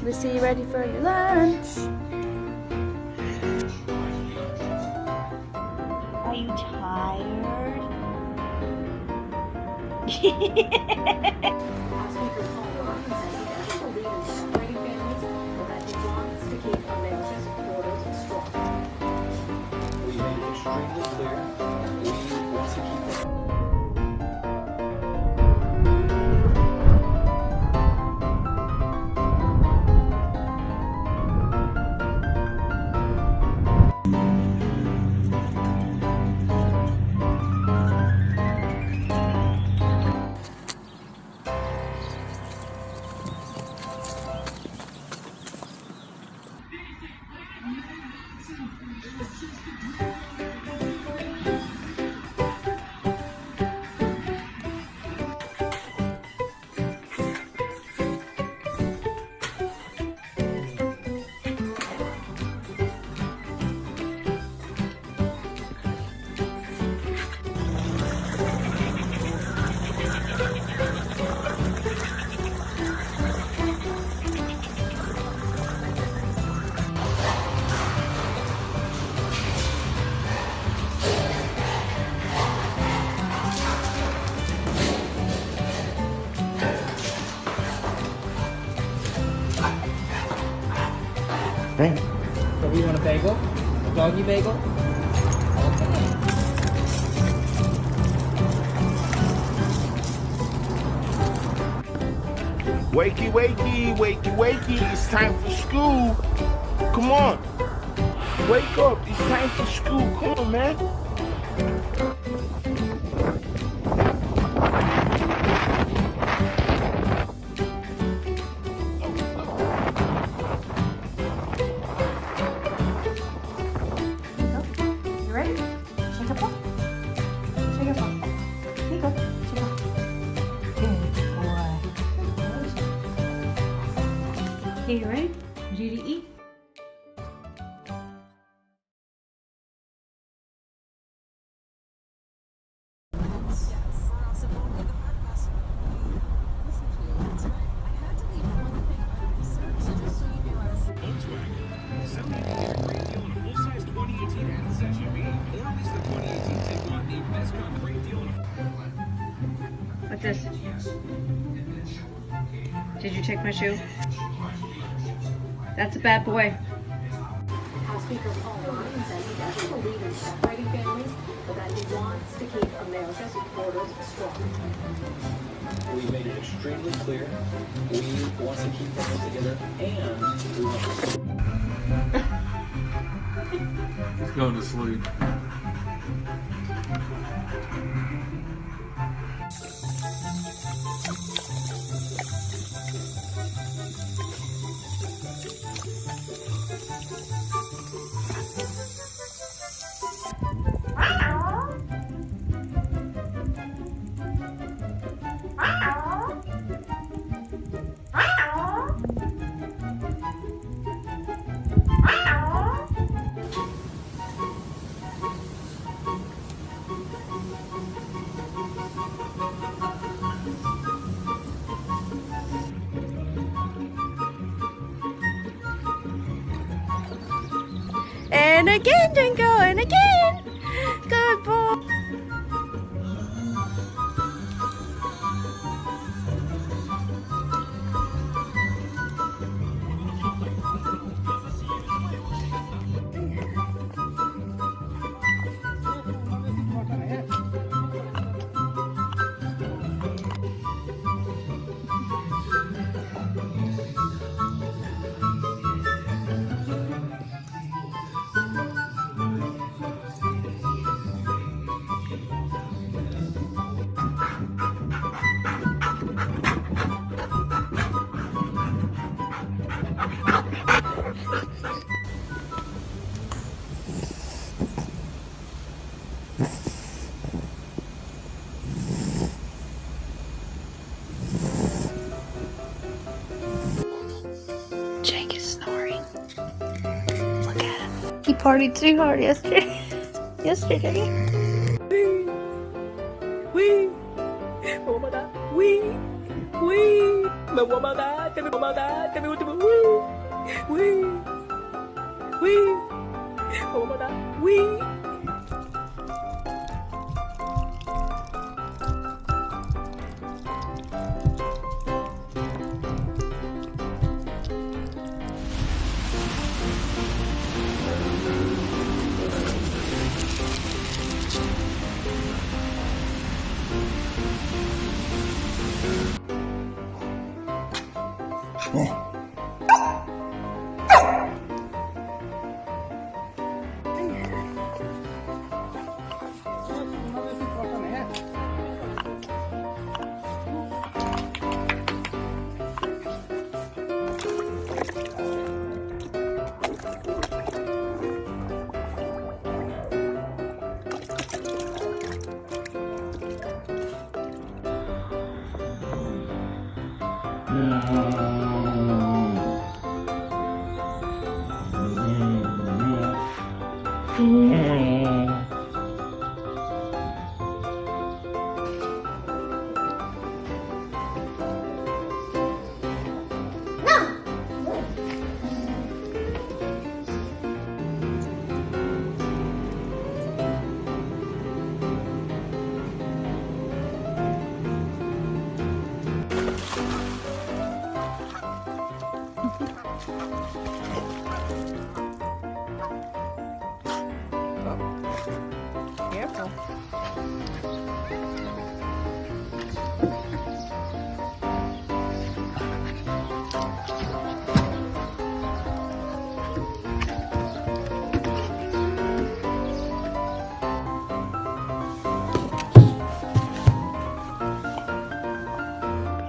We'll see you ready for your lunch. Are you tired? We made it extremely clear. We want to keep it. Hey. So we want a bagel? A doggy bagel? Okay. Wakey, wakey, wakey, wakey. It's time for school. Come on. Wake up. It's time for school. Come on, man. You ready? Shake up. Shake up. Shake up. Shake up. Good boy. Okay, you ready? Ready to eat? What's this? Did you take my shoe? That's a bad boy. House Speaker Paul Ryan says he doesn't believe in separating families, but that he wants to keep America's borders strong. We made it extremely clear. We want to keep families together, and we want to. He's going to sleep. And again, Jingo, and again. Good boy. Jake is snoring. Look at him. He partied too hard yesterday. Wee! Oh my god. Wee! Wee! one more time. Tell me one more time. Tell me what to do. Wee. Wee. One more time. Wee. Careful.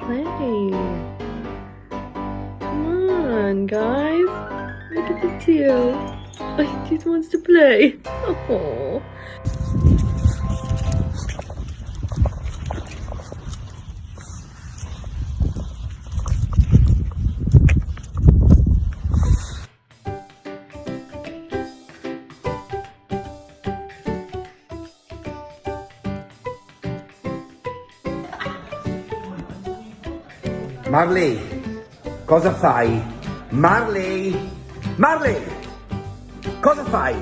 Play. Come on, guys. Look at the two. Oh, he just wants to play. Oh. Marley, cosa fai? Marley! Marley! Cosa fai?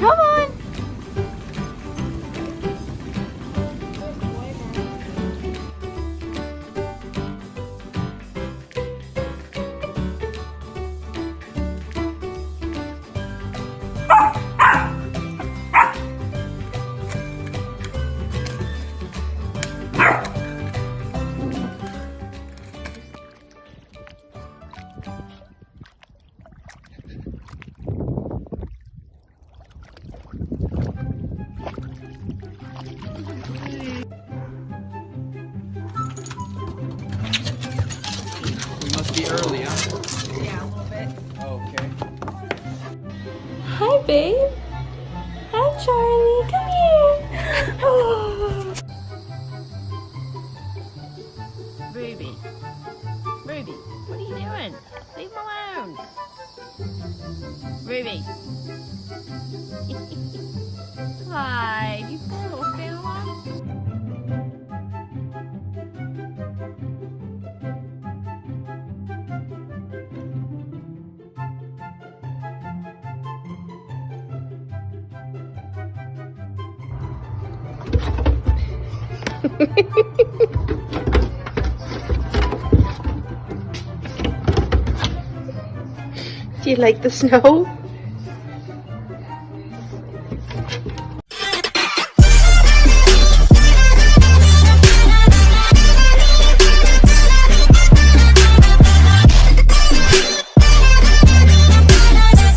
Come on! Must be early, huh? Yeah, a little bit. Okay. Hi, babe. Hi, Charlie. Come here. Oh. Ruby. Ruby, what are you doing? Leave him alone. Ruby. Hi. Do you put a little spin on? Do you like the snow?